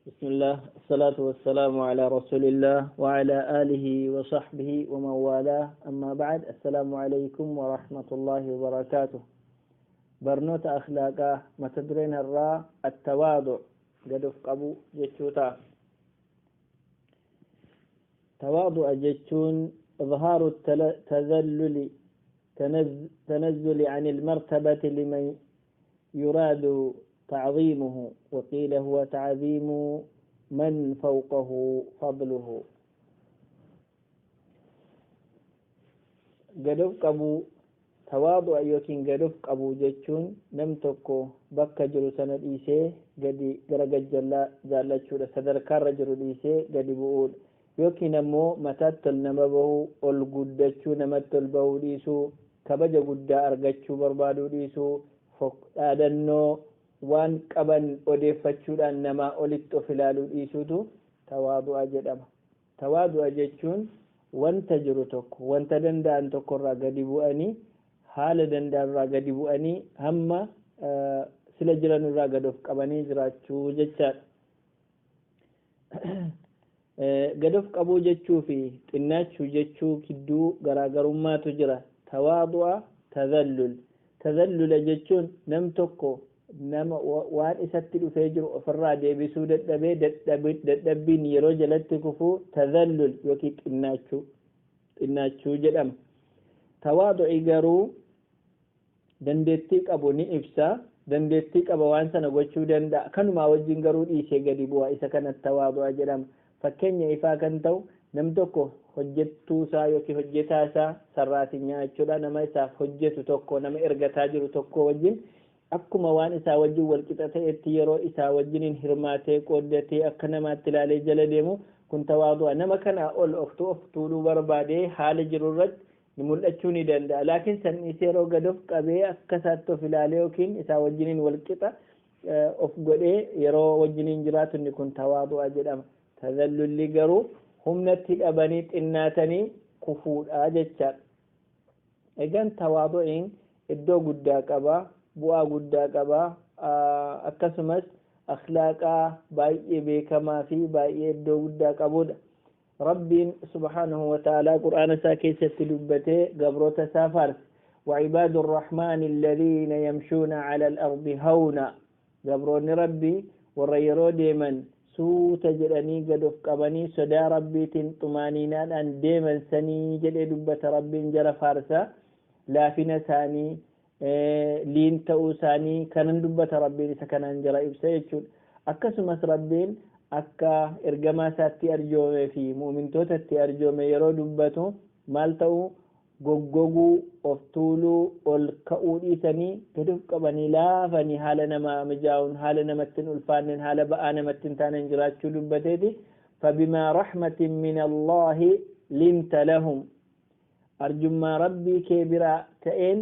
بسم الله الصلاة والسلام على رسول الله وعلى آله وصحبه ومن والاه أما بعد السلام عليكم ورحمة الله وبركاته برنوت أخلاقه ما تدرين الراء التواضع قد أفقبوا جتشوتا تواضع جتشون إظهار التذلل تنزل عن المرتبة لمن يراد تعظيمه وقيل هو تعظيم من فوقه فضله قدف قبو تواضع يوكين قدف قبو جتشون نمتكو بكا جلو سند إيسي قدي قرق جالة شورة صدر كار رجل إيسي قدي بقول يوكين أمو متاتل نمبهو والقدتشو نمتل بهو ديسو كبجا قد أرقتشو بربادو ديسو فقادنو waan qaban odeeffachuudhaan namaa olitti of ilaaluu dhiisuutu tawaadu'a jedhama. Tawaadu'a jechuun wanta jiru tokko wanta danda'an tokko irraa gadi bu'anii haala danda'an irraa gadi bu'anii hamma sila jiran irraa gad of qabanii jiraachuu jechaadha. Gad of qabuu jechuu fi xinnaachuu jechuu gidduu garaagarummaatu jira. Tawaadu'a tazallula jechuun nam tokko nama waan isatti dhufee jiru ofirraa deebisuu dadhabbiin yeroo jalatti kufuu tazallul yookiin xinnaachuu jedhama. Tawaadu'i garuu dandeettii qabu ni ibsa, dandeettii qaba waan sana gochuu danda'a, kanumaa wajjin garuu dhiisee gadi bu'a, isa kanatti tawaadu'a jedhama. Fakkeenya ifaa kan ta'u nam tokko hojjettuu isaa yookiin hojjetaa isaa sarraatiin nyaachuudha, nama isaaf hojjetu tokko nama ergataa jiru tokko wajjin akkuma waan isaa wajjin wal qixa ta'etti yeroo isaa wajjiniin hirmaatee qooddatee akka namaatti ilaalee jala deemu kun tawaadu'a. Nama kana ol of tuuluu barbaadee haala jiru irratti ni mul'achuu ni danda'a. Laakiin sanniis yeroo gad of qabee akka isaatti of ilaalee yookiin isaa wajjiniin wal qixa of godhee yeroo wajjiniin jiraatu inni kun tawaadu'a jedhama. Tazallulli garuu humnatti dhabanii xinnaatanii kufuudha jechaadha. Egaan tawaadu'iin iddoo guddaa qaba. bu'aa guddaa qaba, akkasumas akhlaaqaa baay'ee beekamaa fi baay'ee iddoo guddaa qabudha. Rabbiin subhanahu wa ta'ala qur'aana isaa keessatti dubbatee gabroota isaa faarse وعباد الرحمن الذين يمشون على الأرض هونا gabroonni rabbii warra yeroo deeman suuta jedhanii gad of qabanii sodaa rabbiitiin xumaaniinaadhaan deeman sanii jedhee dubbata. Rabbiin jara faarsa laafina isaanii liin ta'uu isaanii kanan dubbata rabbiin isa kanaan jara ibsa jechuudha. Akkasumas rabbiin akka ergamaa isaatti arjoomee fi mu'mintootatti arjoome yeroo dubbatu maal ta'uu goggoguu of tuuluu ol ka'uu dhiisanii gad of qabanii laafanii haala nama mijaa'uun haala namatti hin ulfaanneen haala ba'aa namatti hin taaneen jiraachuu dubbateeti. فبما رحمة من الله لنت لهم أرجما ربي كبيرا تئن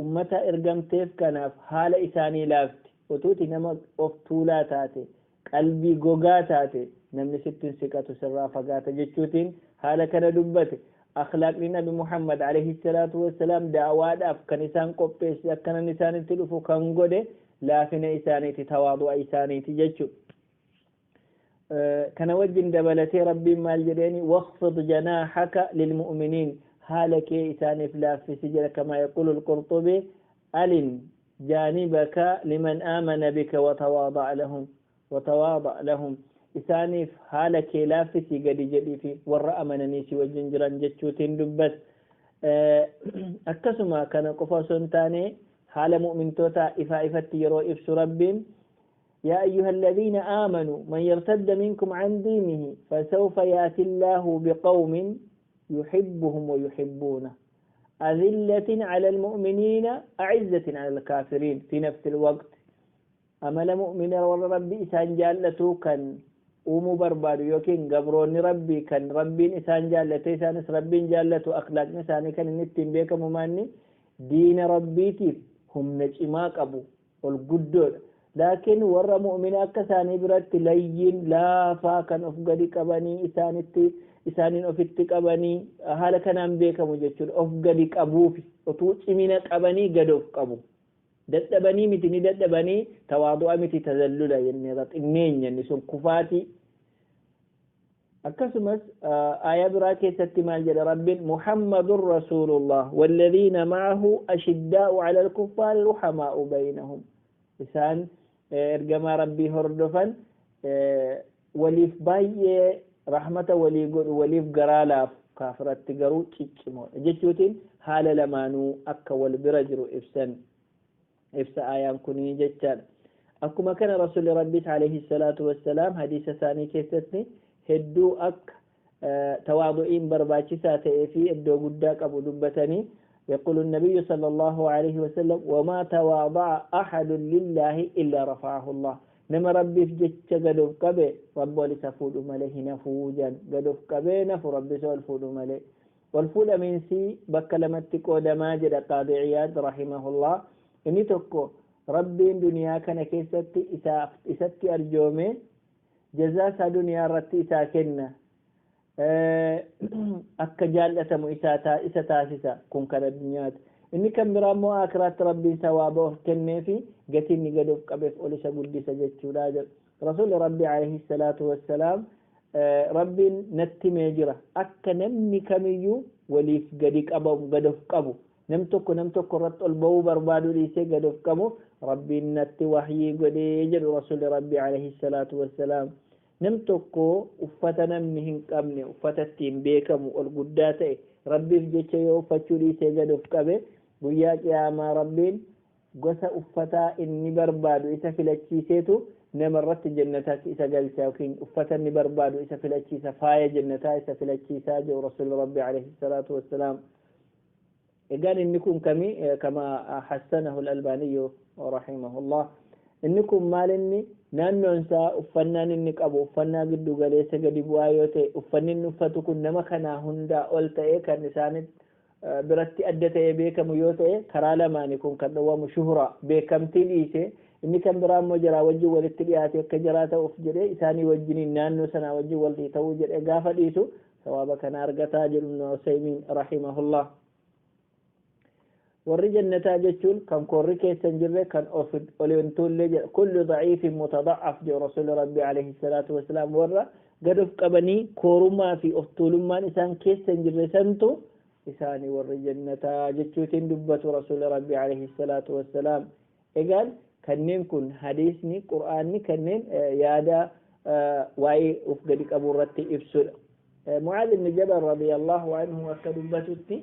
ummata ergamteef kanaaf haala isaanii laafti utuuti nama of tuulaa taate qalbii gogaa taate namni sittin siqatu sirraa fagaata jechuutiin haala kana dubbate. Akhlaaqni nabi Muhammad alayhi salaatu wassalaam da'awaadhaaf kan isaan qopheesse akkanan isaanitti dhufu kan godhe laafina isaaniiti, tawaadu'a isaaniiti jechuudha. Kana wajjin dabalatee rabbiin maal jedheeni waqfid janaaxaka lilmu'miniin حالك إسانف لافس جل كما يقول القرطبي ألن جانبك لمن آمن بك وتواضع لهم إسانف حالك لافس قد جدي في ورأى مننيسي والجنجران جتشوتين دبت أكسما كان قفاصون تاني حال مؤمن توتا إفا تيرو إفس رب يا أيها الذين آمنوا من يرتد منكم عن دينه فسوف يأتي الله بقوم يحبهم ويحبونه أذلة على المؤمنين أعزة على الكافرين في نفس الوقت. أمل مؤمن والرب إسان جالته كان ومبربار يوكين قبرون ربي كان ربي إسان جالته إسانس ربي جالته أخلاق نساني كان نتين بيك مماني دين ربيتي هم نجماك أبو والقدود. لكن ور مؤمن أكساني برات لين لا فاكن أفقدي كباني isaanin ofitti qabanii haala kanaan beekamu jechuudha. Of gadi qabuufi utuu cimina qabanii gad of qabu dadhabanii miti ni dadhabanii tawaadu'a miti tazallula jennee xinneenyaa inni sun kufaati akkasumas aaya biraa keessatti maal jedha rabbiin muhammadur rasulullah walladhiina ma'ahu ashiddaa'u 'alal kuffaari ruhamaa'u baynahum isaan ergamaa rabbii hordofan waliif baay'ee rahmata walii godhu waliif garaa laaf kaafiratti garuu ciccimoo jechuutiin haala lamaanuu akka wal bira jiru ibsa aayaan kunii jechaadha akkuma kana rasuulli rabbii alayhi salaatu wassalaam hadiisa isaanii keessatti hedduu akka tawaadu'iin barbaachisaa ta'ee fi iddoo guddaa qabu dubbatanii يقول النبي صلى الله عليه وسلم وما تواضع أحد لله إلا رفعه الله نما ربي في جتش قدف قبي رب ولسفود مليه نفوجا قدف قبي نفو ربي سوى الفود مليه والفود من سي بكلمتك ودماجد قاضي عياد رحمه الله إني تكو ربي دنيا كان كيستي إساتي أرجومي جزاس دنيا رتي ساكنة akka jaallatamu isa taasisa kun kana dunyaati inni kan biraa immoo akhiratti rabbiin sawaaba of kennee fi gatii inni gad of qabeef ol isa guddisa jechuudha jedha rasuulli rabbii alayhi salaatu wassalaam rabbiin natti mee jira akka namni kamiyyuu waliif gadi qabamu gad of qabu nam tokko irratti ol ba'uu barbaadu dhiisee gad of qabu rabbiin natti wahyii godhee jedhu rasuulli rabbii alayhi salaatu wassalaam nam tokko uffata namni hin qabne uffata ittiin beekamu ol guddaa ta'e rabbiif jecha yoo uffachuu dhiisee gad of qabe guyyaa qiyaamaa rabbiin gosa uffataa inni barbaadu isa filachiiseetu namarratti jannataatti isa galcha yookiin uffata inni barbaadu isa filachiisa faaya jannataa isa filachiisaa jiru rasuulli rabbii alayhi salaatu wassalaam egaan inni kun kama hassanahu al-albaaniyyu rahimahullah inni kun maal inni naannoon isaa uffannaan inni qabu uffannaa giddu galeessa gadi bu'aa yoo ta'e uffanni inni uffatu kun nama kanaa hundaa ol ta'e kan isaanitti biratti adda ta'e beekamu yoo ta'e karaa lamaani kun kan dhowwamu shuhura beekamtii dhiise inni kan biraa immoo jaraa wajjin walitti dhiyaate akka jaraa ta'uuf jedhee isaanii wajjiniin naannoo sanaa wajjin walii ta'uu jedhe gaafa dhiisu sawaaba kana argataa jedhu Ibn Usaymiin rahimahullah warri jannataa jechuun kan korri keessan jirre kan olintullee jedha kullu daciifin mutada'af jedhu rasuulli rabbii alayhi salaatu wassalaam warra gad of qabanii koorummaa fi of tuulummaan isaan keessan jirre santu isaanii warri jannataa jechuutiin dubbatu rasuulli rabbii alayhi salaatu wassalaam egaan kanneen kun hadiisni qur'aanni kanneen yaada waa'ee of gadi qabu irratti ibsudha Mu'aadh ibn Jabal radiyallahu anhu akka dubbatutti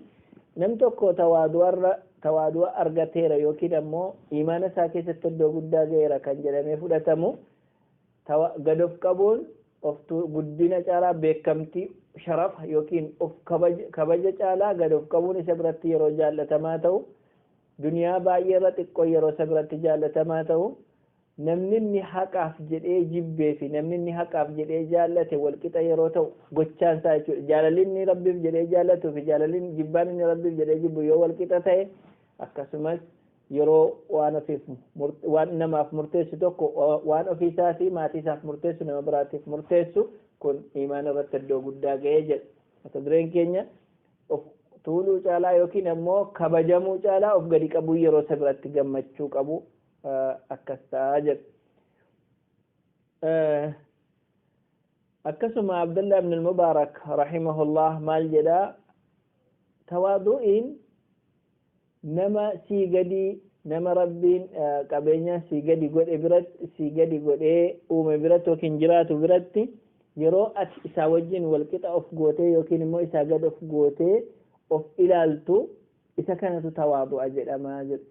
nam tokko tawaadu'a argateera yookiin ammoo imaana isaa keessatti iddoo guddaa ga'eera kan jedhamee fudhatamu gad of qabuun of guddina caalaa beekamtii sharafa yookiin of kabaja caalaa gad of qabuun isa biratti yeroo jaallatamaa ta'u duniyaa baay'ee irra xiqqoo yeroo isa biratti jaallatamaa ta'u namni inni haqaaf jedhee jibbee fi namni inni haqaaf jedhee jaallate walqixa yeroo ta'u gochaan isaa jechuudha jaalalli inni rabbiif jedhee jaallatuu fi jaalalli jibbaan inni rabbiif jedhee jibbu yoo walqixa ta'e akkasumas yeroo waan namaaf murteessu tokko waan ofiisaa fi maatii isaaf murteessu nama biraatiif murteessu kun imaana irratti iddoo guddaa ga'ee jedha mata dureen keenya of tuuluu caalaa yookiin ammoo kabajamuu caalaa of gadi qabuu yeroo isa biratti gammachuu qabu akkas ta'a jedha akkasuma Abdullah ibn al-Mubarak rahimahullah maal jedha tawaadu'iin nama sii gadi nama rabbiin qabeenya sii gadi godhe biratti sii gadi godhee uume biratti yookiin jiraatu biratti yeroo ati isaa wajjin walqixa of gootee yookiin immoo isaa gad of gootee of ilaaltu isa kanatu tawaadu'a jedhama jedha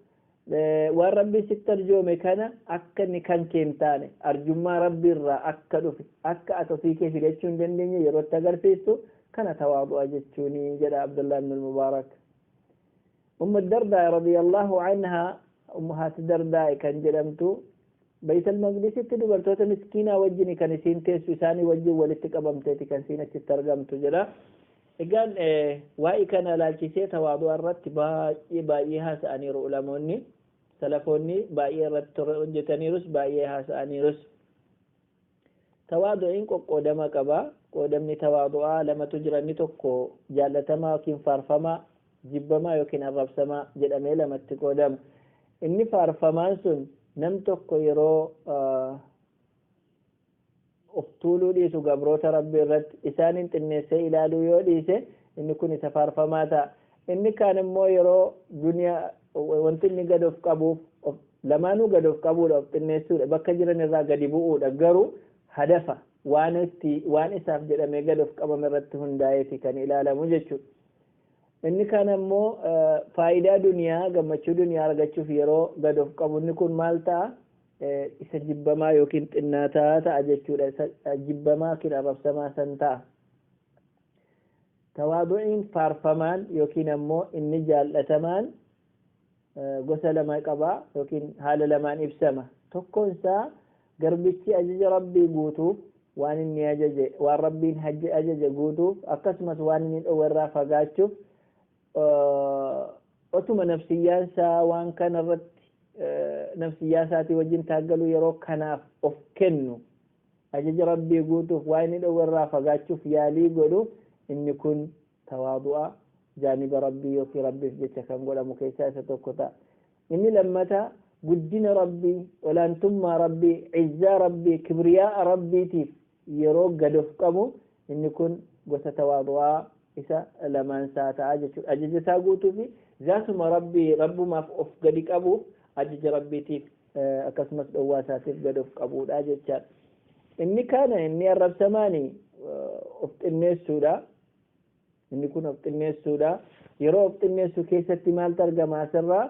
waan rabbii sitti arjoome kana akka inni kan keen taane arjummaa rabbiirraa akka dhufe akka ati ofii kee fidachuu hin dandeenye yeroo itti agarsiistu kana tawaadu'a jechuuni jedha Abdullah ibn al-Mubarak الدرداء رضي الله عنها أمهات الدرداء كان جلمتو بيت المقدس تدبرتوتا مسكينة وجني كان سينتي سوساني وجه ولتقبمتي كان سينة ترجمت جلا قال واي كان لا كيسي تواضع الرت بايها ساني علموني سلفوني باي الرت جتني رس بايها ساني رس تواضعين قدما كبا قدمني تواضعا لما تجرني تكو جالتما كين فارفما jibbamaa yookiin arrabsamaa jedhamee lamatti qoodamu inni faarfamaan sun nam tokko yeroo of tuuluu dhiisu gabroota rabbii irratti isaanin xinneessee ilaaluu yoo dhiise inni kun isa faarfamaa ta'a. inni kaan immoo yeroo duniyaa wanti inni gad of qabuuf lamaanuu gad of qabuudha, of xinneessuudha, bakka jiran irraa gadi bu'uudha. Garuu hadafa waan isaaf jedhamee gad of qabame irratti hundaa'eeti kan ilaalamu jechuudha. inni kaan immoo faayidaa duniyaa, gammachuu duniyaa argachuuf yeroo gad of qabu inni kun maal ta'a? isa jibbamaa yookiin xinnaataa ta'a jechuudha. isa jibbamaa yookiin arrabsamaa san ta'a. tawaadu'iin faarfamaan yookiin ammoo inni jaallatamaan gosa lama qaba yookiin haala lamaan ibsama. tokkoon isaa garbichi ajaja rabbii guutuuf waan inni ajaje, waan rabbiin ajaje guutuuf, akkasumas waan inni dhowwarraa fagaachuuf otuma nafsiyyaan isaa waan kana irratti nafsiyyaa isaatii wajjin taaggalu yeroo kanaaf of kennu, ajaja rabbii guutuuf waan inni dhowwarraa fagaachuuf yaalii godhu, inni kun tawaadu'a jaaniba rabbii yookiin rabbiif jecha kan godhamu keessaa isa tokko ta'a. inni lammata guddina rabbii, olaantummaa rabbii, izzaa rabbii, kibriyaa rabbiitiif yeroo gad of qabu, inni kun gosa tawaadu'aa isa lamaan isaa ta'a jechuudha. ajaja isaa guutuu fi zaatuma rabbii rabbumaaf of gadi qabuuf ajaja rabbiitiif akkasumas dhowwaa isaatiif gad of qabuudha jechaadha. inni kana inni arrabsamaani of xinneessuudha. inni kun of xinneessuudha. yeroo of xinneessu keessatti maaltu argama? asirraa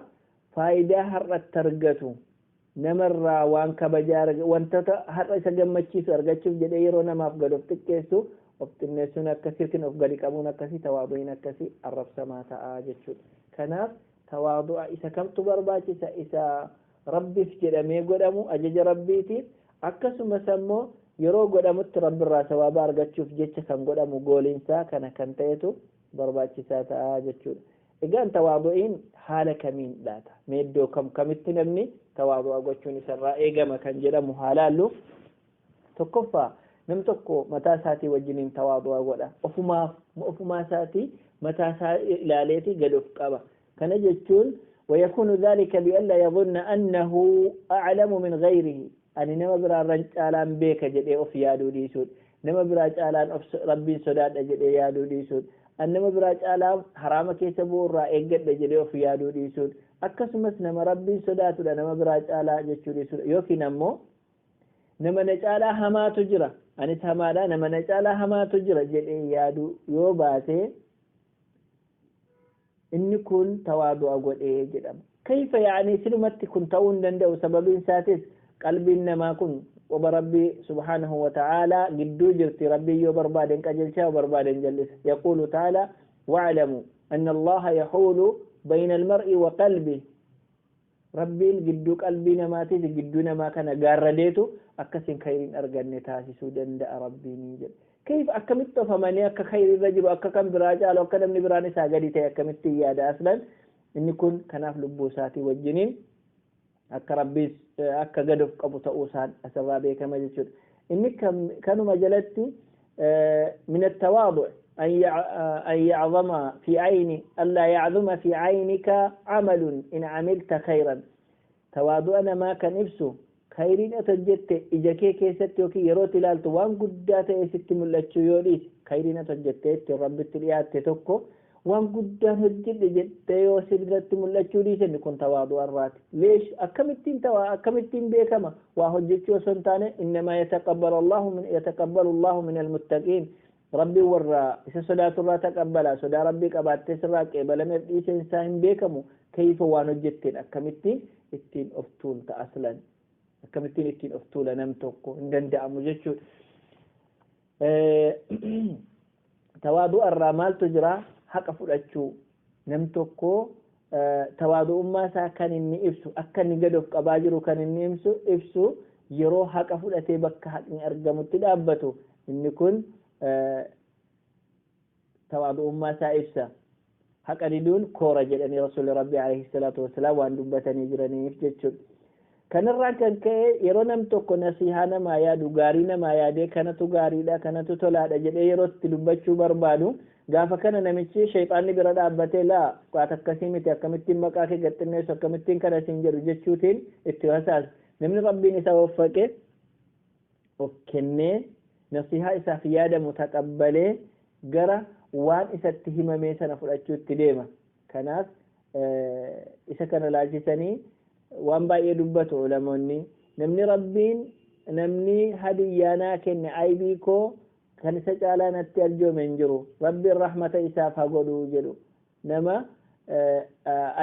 faayidaa har'atti argatu namarraa waan kabajaa wantoota har'a isa gammachiisu argachuuf jedhee yeroo namaaf gad of xiqqeessu, of xinneessuun akkasii of gadi qabuun akkasii, tawaadu'iin akkasii arrabsamaa ta'a jechuudha. kanaaf tawaadu'a isa kamtu barbaachisa? isa rabbiif jedhamee godhamu ajaja rabbiitiif, akkasumas ammoo yeroo godhamutti rabbiirraa sawaaba argachuuf jecha kan godhamu gooliinsaa kana kan ta'etu barbaachisaa ta'a jechuudha. egaan tawaadu'iin haala kamiin dhaata? meeddoo kamitti namni tawaadu'a gochuun isarraa eegama kan jedhamu haalaallu. tokkoffaa nam tokko mataa isaatii wajjiniin tawaadu'a godha. ofumaa isaatii mataa isaa ilaaleetii gad of qaba. kana jechuun ويكون ذلك بألا يظن أنه أعلم من غيره. ani nama biraarran caalaan beeka jedhee of yaaduu dhiisuudha. nama biraa caalaan of rabbiin sodaadha jedhee yaaduu dhiisuudha. ani nama biraa caalaan haraama keessa bu'urraa eeggadha jedhee of yaaduu dhiisuudha. akkasumas nama rabbiin sodaatudha nama biraa caalaa jechuu dhiisuudha. yookiin ammoo nama na caalaa hamaatu jira, anis hamaadha, nama na caalaa hamaatu jira jedhee yaaduu yoo baate inni kun tawaadu'a godhee jedhama. kayfa yaani silumatti kun ta'uu hin danda'u. sababiin isaatis qalbiin namaa kun qoba rabbii subhanahu wa ta'ala gidduu jirti. rabbii yoo barbaaden qajeelchaa yoo barbaaden jallisa. yaquulu ta'ala wa'lamu anna allaha yahulu bayna almar'i wa qalbi. rabbiin gidduu qalbii namaatiif gidduu namaa kana gaarradeetu akkasin khayriin arganne taasisuu danda'a rabbiin jedha. kayf akkamitti ofamanii akka khayrii irra jiru, akka kan biraa caalu, akka namni biraan isaa gadi ta'e akkamitti yaada? aslan inni kun kanaaf lubbuu isaatii wajjiniin akka rabbiis akka gad of qabu ta'uu isaan asirraa beekama jechuudha. inni kanuma jalatti min at-tawaadu' an ya'zama fi ayni alla ya'zuma fi aynika amalun in amilta khayran. tawaadu'a namaa kan ibsu khayriin ati hojjette ija kee keessatti yookiin yeroo ilaaltu waan guddaa ta'e sitti mul'achuu yoo dhiise, khayriin ati hojjette itti rabbitti dhiyaatte tokko waan guddaan hojjedhe jettee yoo sirratti mul'achuu dhiise, inni kun tawaadu'a irraati. leesh akkamittiin beekama? waa hojjechuu osoo hin taane innamaa yataqabbalu Allahu min almuttaqiin. rabbii warra isa sodaatu irraa taqabbala. sodaa rabbii qabaattee sirraa qeebalameef dhiiseen isaa hin beekamu. kayfa waan hojjetteen akkamittiin ittiin of tuulta? aslan akkamittiin ittiin of tuula nam tokko? hin danda'amu jechuudha. tawaadu'a irraa maaltu jira? haqa fudhachuu. nam tokko tawaadu'ummaa isaa kan inni ibsu, akka inni gad of qabaa jiru kan inni ibsu yeroo haqa fudhatee bakka haqni argamutti dhaabbatu, inni kun tawaadu'ummaa isaa ibsa. haqa diduun koora jedhanii rasuulli rabbii alayhi salaatu wassalaam waan dubbatanii jiraniif jechuudha. kanarraa kan ka'e yeroo nam tokko nasihaa namaa yaadu, gaarii namaa yaadee kanatu gaariidha, kanatu tolaadha jedhee yeroo itti dubbachuu barbaadu, gaafa kana namichi shayxaanni bira dhaabbatee laa qaata akkasii miti akkamittiin maqaa kee gaxxinneessu akkamittiin kana siin jedhu jechuutiin itti hasaas namni rabbiin isa waffaqe of kennee nasihaa isaaf yaadamu taqabbalee gara waan isatti himamee sana fudhachuutti deema kanaaf isa kana laalchisanii waan baay'ee dubbatu ulamoonni namni rabbiin namni hadiyyaanaa kenne aybii koo kan isa caalaa natti arjoome hin jiru rabbiin rahmata isaaf haa godhu jedhu nama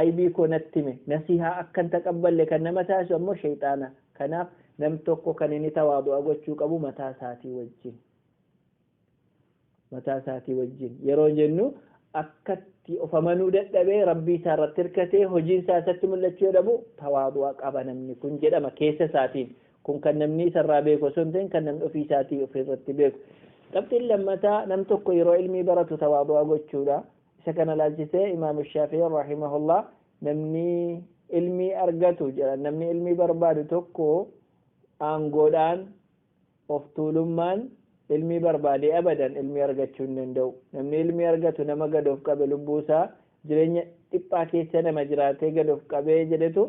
aybii koo natti hime nasihaa akkan taqabballe kan nama taasisu ammoo shayxaana kanaaf nam tokko kan inni tawaadu'a gochuu qabu mataa isaatii wajjin yeroo jennu akkatti of amanuu dadhabee rabbii isaa irratti hirkatee hojiin isaa isatti mul'achuu dhabu tawaadu'a qaba namni kun jedhama keessa isaatiin kun kan namni isarraa beeku osoo hin ta'in kan namni ofii isaatii ofirratti beeku qabxiin lammataa nam tokko yeroo ilmii baratu tawaadu'a gochuudha isa kana laalchisee imaam shaafi'i rahimahullah namni ilmii argatu jedha namni ilmii barbaadu tokko aangoodhaan of tuulummaan ilmii barbaade abadan ilmii argachuu hin danda'u namni ilmii argatu nama gad of qabe lubbuusaa jireenya dhiphaa keessa nama jiraatee gad of qabee jedhetu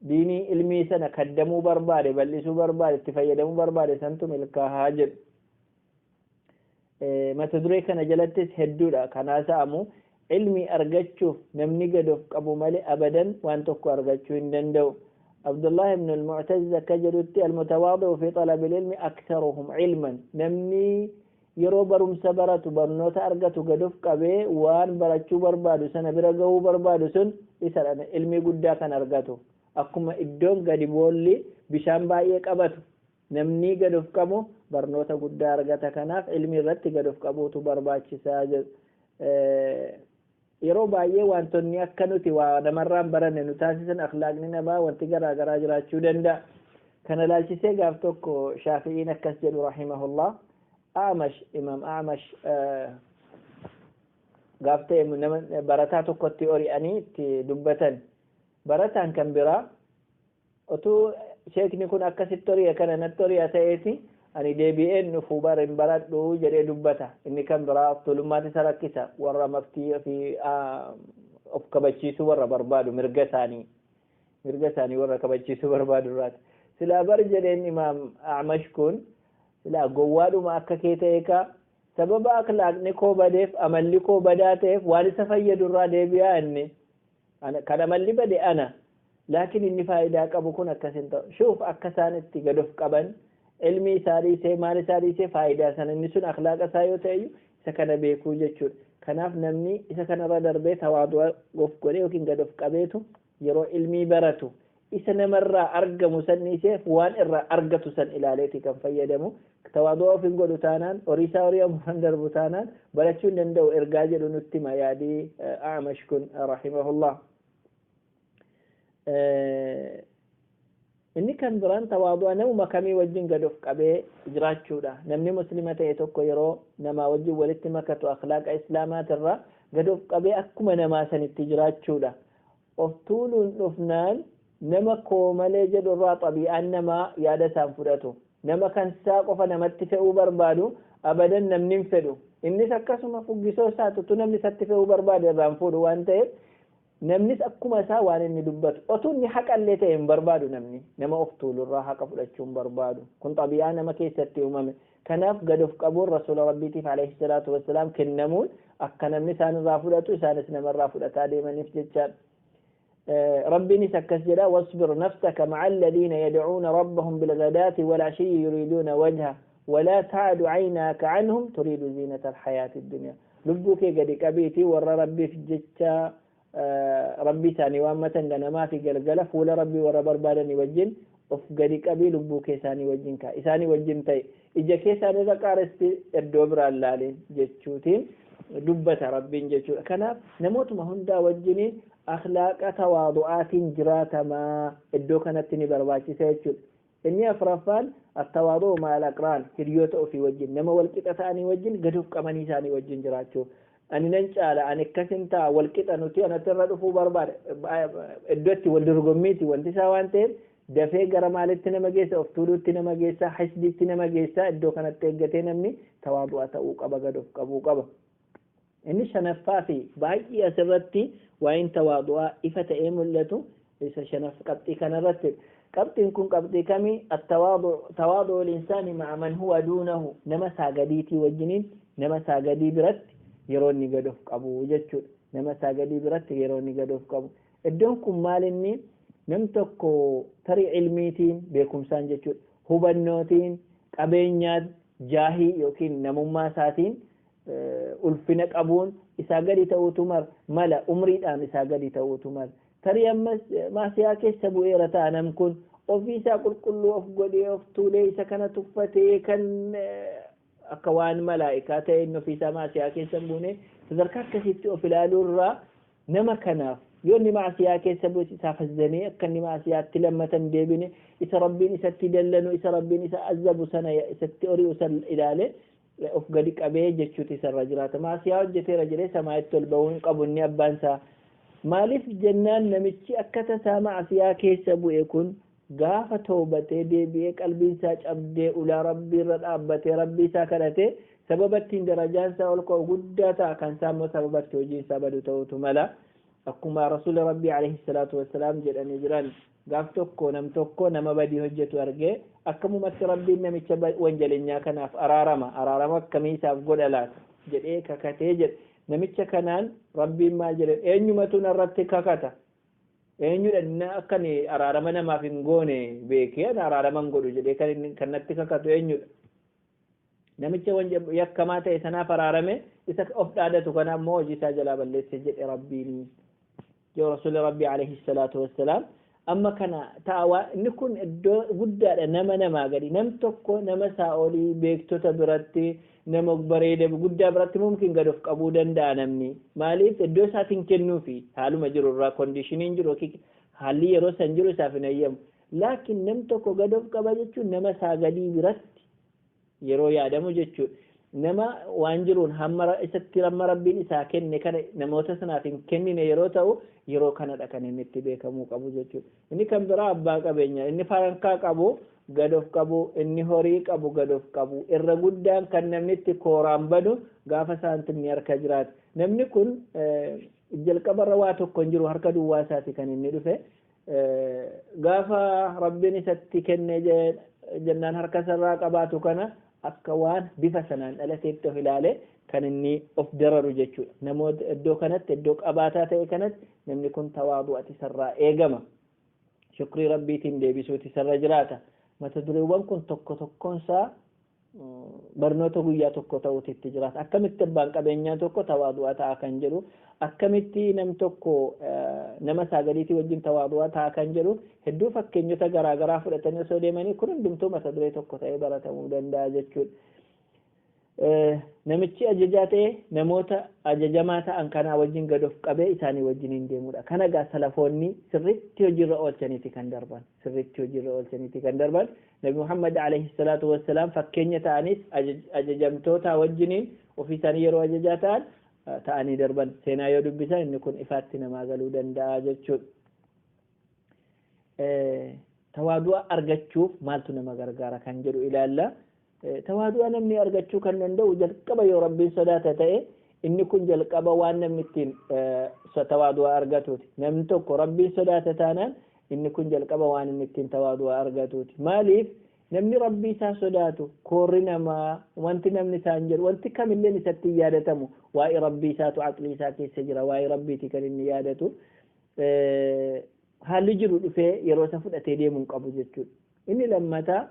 diinii ilmii sana kaddamuu barbaade bal'isuu barbaade itti fayyadamuu barbaade santu milkaahaa jedhu mata duree kana jalattis hedduudha kanaasa'amu ilmii argachuuf namni gad of qabu malee abadan waan tokko argachuu hin danda'u Abdullah ibn al-Mu'tazz kajadutti al-mutawaadhi'u fi talab al-ilmi aktharuhum ilman namni yeroo barumsa baratu barnoota argatu gad of qabee waan barachuu barbaadu sana bira gahuu barbaadu sun isa ilmii guddaa kan argatu akkuma iddoon gadi boolli bishaan baay'ee qabatu namni gad of qabu barnoota guddaa argata kanaaf ilmi irratti gad of qabuutu barbaachisaa yeroo baay'ee wantoonni akka nuti waa namarraan baranne nu taasisan akhlaaqni namaa wanti garaa garaa jiraachuu danda'a kana laalchisee gaaf tokko shaafi'iin akkas jedhu rahimahullah imaam A'mash gaaf ta'e nama barataa tokkotti ori'anii itti dubbatan barataan kan biraa otuu sheekni kun akkasitti ori'a kana natti ori'a ta'eeti ani deebi'een dhufuu barin baradhu jedhee dubbata inni kan biraa of tuulummaatti isa rakkisa warra maftii fi of kabachiisuu warra barbaadu mirga isaanii warra kabachiisuu barbaadu irraati silaa bar jedheen imaam A'mash kun silaa gowwaadhuma akka kee ta'e ka sababa akhlaaqni koo badeef amalli koo badaa ta'eef waan isa fayyadu irraa deebi'aa inni kan amalli bade ana laakiin inni faayidaa qabu kun akkasin ta'u shuuf akka isaan itti gad of qaban ilmi isaanii maal isaanii faayidaa sana inni sun akhlaaqa isaa yoo ta'e isa kana beekuu jechuudha kanaaf namni isa kanarra darbee tawaadu'a of godhee yookiin gad of qabeetu yeroo ilmii baratu isa namarraa argamu sanniiseef waan irraa argatu san ilaaleeti kan fayyadamu tawaadu'a of hin godhu taanaan horii isaa horii ammoo darbu taanaan barachuu hin danda'u ergaa jedhu nutti hima yaadii A'mash kun rahimahullah inni kan biraan tawaadu'a namuma kamii wajjin gad of qabee jiraachuudha namni muslima ta'e tokko yeroo namaa wajjin walitti makatu akhlaaqa islaamaatirraa gad of qabee akkuma namaa sanitti jiraachuudha of tuuluun dhufnaan nama koo malee jedhu irraa xabi'aan namaa yaada isaan fudhatu nama kan isaa qofa namatti fe'uu barbaadu abadan namni hin fedhu innis akkasuma fuggisoo isaatutu namni isatti fe'uu barbaade irraan fuudhu waan ta'eef namnis akkuma isaa waan inni dubbatu otuu inni haqallee ta'e hin barbaadu namni nama of tuulurraa haqa fudhachuu hin barbaadu kun xabi'aa nama keessatti uumame kanaaf gad of qabuun rasuula rabbiitiif alayhi salaatu wassalaam kennamuun akka namni isaan irraa fudhatu isaanis namarraa fudhataa deemaniif jechaadha ربي سكس جدا واصبر نفسك مع الذين يدعون ربهم بالغداة والعشي يريدون وجهه ولا تعد عيناك عنهم تريد زينة الحياة الدنيا لبوك قد كبيتي ور ربي في جتا ربي ثاني وامة ما في قلقلة فول ربي ور بربادني وجن of gadi qabii lubbuu keessaanii wajjin kaa isaanii wajjin ta'e ija keessaanii irra qaaresti iddoo biraan laalee jechuutiin dubbata rabbiin jechuudha kanaaf namootuma hundaa wajjiniin akhlaaqa tawaadu'aatiin jiraatamaa iddoo kanatti ni barbaachisa jechuudha inni afraffaan at-tawaadu' ma'al aqraan hiriyoota ofii wajjin nama walqixa ta'anii wajjin gadi of qabanii isaanii wajjin jiraachuu ani nan caala ani akkasin ta'a walqixa nuti anatti irra dhufuu barbaada iddootti wal dorgommiiti wanti isaa waan ta'eef dafee gara maalitti nama geessa of tuuluutti nama geessa hasdiitti nama geessa iddoo kanatti eeggatee namni tawaadu'a ta'uu qaba gad of qabuu qaba إني شنفا في باقي أسرتي وإن تواضع إفت ملته ليس شنف قبطي كان رتب قبطي كن قبطي كمي التواضع تواضع الإنسان مع من هو دونه نما ساقديتي وجنين نما ساقدي برت يروني قدوف قبو وجدشو نما ساقدي برت يروني قدوف قبو الدونكم مالني نمتكو تري علميتين بيكم سانجتشو هبنوتين قبينيات جاهي يوكين نمما ساتين ulfina qabuun isaa gadi ta'utu mala umriidhaan isaa gadi ta'utu mala tarii ammas maasiyaa keessa bu'eera ta'anam kun ofii isaa qulqulluu of godhee of tuulee isa kana tuffatee kan akka waan malaa'ikaa ta'e inni ofii isaa maasiyaa keessa buune sadarkaa akkasitti of ilaaluurraa nama kanaaf yoo inni maasiyaa keessa bu'e isaa fazzanee akka inni maasiyaatti lammatan deebine isa rabbiin isatti dallanu isa rabbiin isa azabu sana isatti ori'u san ilaale of gadi qabee jechuuti isarra jiraata maasiyaa hojjeteera jedhee samaa'itti ol ba'uun qabunni abbaan isaa maaliif jennaan namichi akka tasaa maasiyaa keessa bu'e kun gaafa toobatee deebi'ee qalbiin isaa cabdee ulaa rabbii irra dhaabbatee rabbii isaa kadhatee sababattiin darajaan isaa ol ka'u guddaa ta'a kan isaa immoo sababatti hojii isaa badu ta'utu mala akkuma rasuula rabbii alayhi salaatu wassalaam jedhanii jiran gaaf tokko nam tokko nama badii hojjetu argee akkamumatti rabbiin namicha wanjalinyaa kanaaf araarama akkamii isaaf godha laata jedhee kakatee jedhe namicha kanaan rabbiin maal jedhe eenyumatu narratti kakata eenyudha akkan araarama namaaf hin goone beekee araarama hin godhu jedhee kan natti kakatu eenyudha namicha yakkamaa ta'e sanaaf araarame isa of dhaadatu kanaaf moo hojii isaa jalaa balleesse jedhe rabbiin yoo rasuulli rabbii alayhi salaatu wassalaam amma kana ta'awa inni kun iddoo guddaadha nama gadi nam tokko nama saa'olii beektota biratti nama bareeda guddaa biratti mumkin gad of qabuu danda'a namni maaliif iddoo isaatiin kennuufi haaluma jiru irraa kondiishiniin jiru haalli yeroo san jiru isaaf hin ayyamu laakiin nam tokko gad of qaba jechuun nama saagadii biratti yeroo yaadamu jechuudha nama waan jiruun hamma isatti ramma rabbiin isaa kenne kana namoota sanaaf hin kennine yeroo ta'u yeroo kanadha kan inni itti beekamuu qabu jechuudha inni kan biraa abbaa qabeenya inni farankaa qabu gad of qabu inni horii qabu gad of qabu irra guddaan kan namni itti kooraan badu gaafa saantimni harka jiraatu namni kun jalqabarra waa tokko hin jiru harka duwwaa isaati kan inni dhufe gaafa rabbiin isatti kenne jennaan harka sarraa qabaatu kana akka waan bifa sanaan dhalateetti of ilaale kan inni of dararu jechuudha namoota iddoo kanatti iddoo qabaataa ta'e kanatti namni kun tawaadu'ati sarraa eegama shukrii rabbiitiin deebisuuti sarra jiraata mata dureewwan kun tokko tokkoonsaa barnoota guyyaa tokko ta'uuti itti jiraata akkamitti abbaan qabeenyaa tokko tawaadu'a ta'a kan jedhu akkamitti nam tokko nama saagaliitii wajjin tawaadu'a ta'a kan jedhu hedduu fakkeenyota garaagaraa fudhatanii osoo deemanii kun hundumtuu mata duree tokko ta'ee baratamuu danda'a jechuudha. Namichi ajajaa ta'e namoota ajajamaa ta'an kanaa wajjin gad of qabee isaanii wajjin hin deemudha. Kana gaa salafoonni sirriitti hojiirra oolchaniiti kan darban Nabi Muhammad alayhi salaatu wassalaam fakkeenya ta'anis ajajamtoota wajjiniin ofii isaanii yeroo ajajaa ta'an ta'anii darban seenaa yoo dubbisan inni kun ifaatti namaa galuu danda'a jechuudha. Tawaadu'a argachuuf maaltu nama gargaara kan jedhu ilaalla. Tawaadu'a namni argachuu kan danda'u jalqaba yoo rabbiin sodaata ta'e inni kun jalqaba waan namni ittiin tawaadu'a argatuuti. Namni tokko rabbiin sodaata taanaan inni kun jalqaba waan inni ittiin tawaadu'a argatuuti. Maaliif namni rabbii isaa sodaatu koorri namaa wanti namni isaan jedhu wanti kamillee isatti yaadatamu waa'ee rabbii isaatu aqlii isaa keessa jira waa'ee rabbiiti kan inni yaadatu haalli jiru dhufee yeroo isa fudhatee deemuu qabu jechuudha. Inni lammataa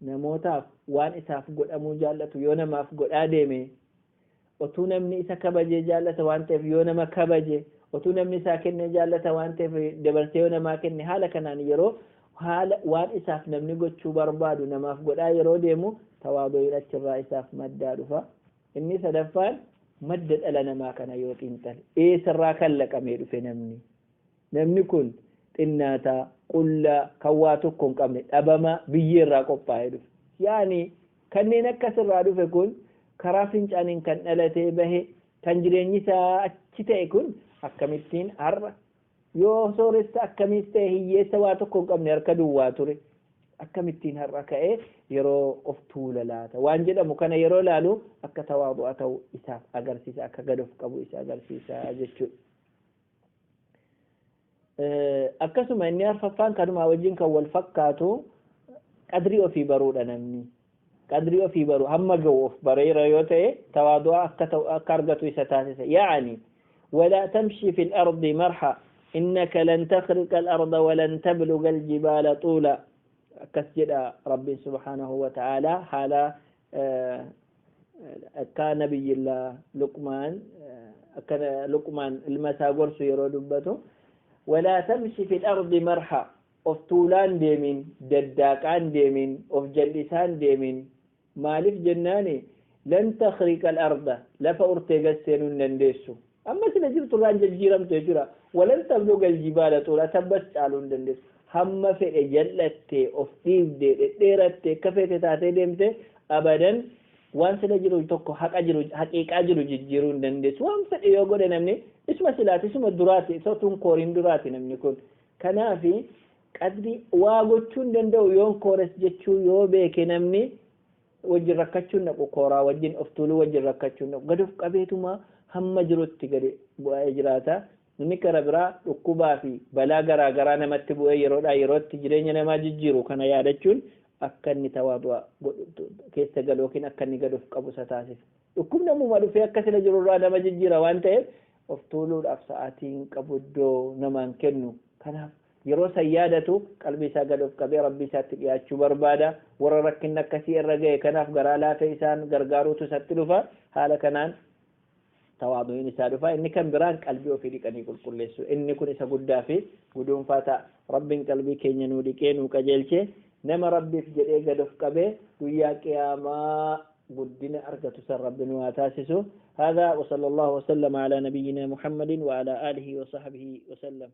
namootaaf waan isaaf godhamuu jaallatu yoo namaaf godhaa deeme otuu namni isa kabajee jaallata waan ta'eef yoo nama kabaje otuu namni isaa kenne jaallata waan ta'eef dabarsee yoo namaa kenne haala kanaan yeroo haala waan isaaf namni gochuu barbaadu namaaf godhaa yeroo deemu tawaadu'uun achirraa isaaf maddaa dhufa. Inni sadaffaan madda dhala namaa kana yoo xiinxale eessarraa kan laqamee dhufe namni kun xinnaataa qullaa kan waa tokko hin qabne dhabama biyyeerraa qophaa'ee dhufe yaani kanneen akkasirraa dhufe kun karaa fincaaniin kan dhalatee bahe kan jireenyi isaa achi ta'e kun akkamittiin har'a yoo sooressa akkamiis ta'e hiyyeessa waa tokko hin qabne harka duwwaa ture akkamittiin har'a ka'ee yeroo of tuula laata waan jedhamu kana yeroo laalu akka tawaadu'a ta'u isaaf agarsiisa akka gad of qabu isa agarsiisa jechuudha. akkasuma inni arfaffaan kanuma wajjin kan wal fakkaatu qadrii ofii baruudha namni qadrii ofii baru hamma ga'u of bareera yoo ta'e tawaadu'a akka argatu isa taasisa yaani ولا تمشي في الأرض مرحا إنك لن تخرق الأرض ولن تبلغ الجبال طولا كسجد ربي سبحانه وتعالى حالا كان نبي الله لقمان كان لقمان المساغور سيرو دبته ولا تمشي في الأرض مرحا of tuulaan deemin daddaqaan deemin of jallisaan deemin maaliif jennaani lan takhriqa al-arda lafa urtee gasseenuu dandeessu amma sila jirtu raan jijjiiramte jira walan tabluga al-jibala tuula tabbas caaluu dandeessu hamma fedhe jallatte of dhiibde dheeratte kafete taatee deemte abadan waan sila jiru tokko haqa jiru haqiiqaa jiru jijjiiruu dandeessu waan fedhe yoo godhe namni isma silaati isma duraati isatun kooriin duraati namni kun kanaafi qadri waa gochuun danda'u yoon koores jechuu yoo beeke namni wajjin rakkachuun naqu kooraa wajjin of tuuluu wajjin rakkachuun naqu gad of qabeetuma hamma jirutti gadi bu'ee jiraata inni kara biraa dhukkubaa fi balaa garaa garaa namatti bu'ee yeroodhaa yerootti jireenya namaa jijjiiru kana yaadachuun akka inni tawaadu'a keessa galu yookiin akka inni gad of qabu isa taasisa dhukkubni namuma dhufee akka sila jirurraa nama jijjiira waan ta'eef of tuuluudhaaf sa'aatiin qabu iddoo namaan kennu kanaaf yeroo sayyaadatu qalbii isaa gad of qabee rabbii isaatti dhiyaachuu barbaada warra rakkinni akkasii irra ga'e kanaaf garaa laafee isaan gargaaruutu isatti dhufa haala kanaan tawaaduun isaa dhufa inni kan biraan qalbii ofii dhiqanii qulqulleessu inni kun isa guddaa fi guduunfaa ta'a rabbiin qalbii keenya nuu dhiqee nuu qajeelchee nama rabbiif jedhee gad of qabee guyyaa qiyaamaa guddina argatu san rabbi nu haa taasisu هذا وصلى الله وسلم على نبينا محمد وعلى آله وصحبه وسلم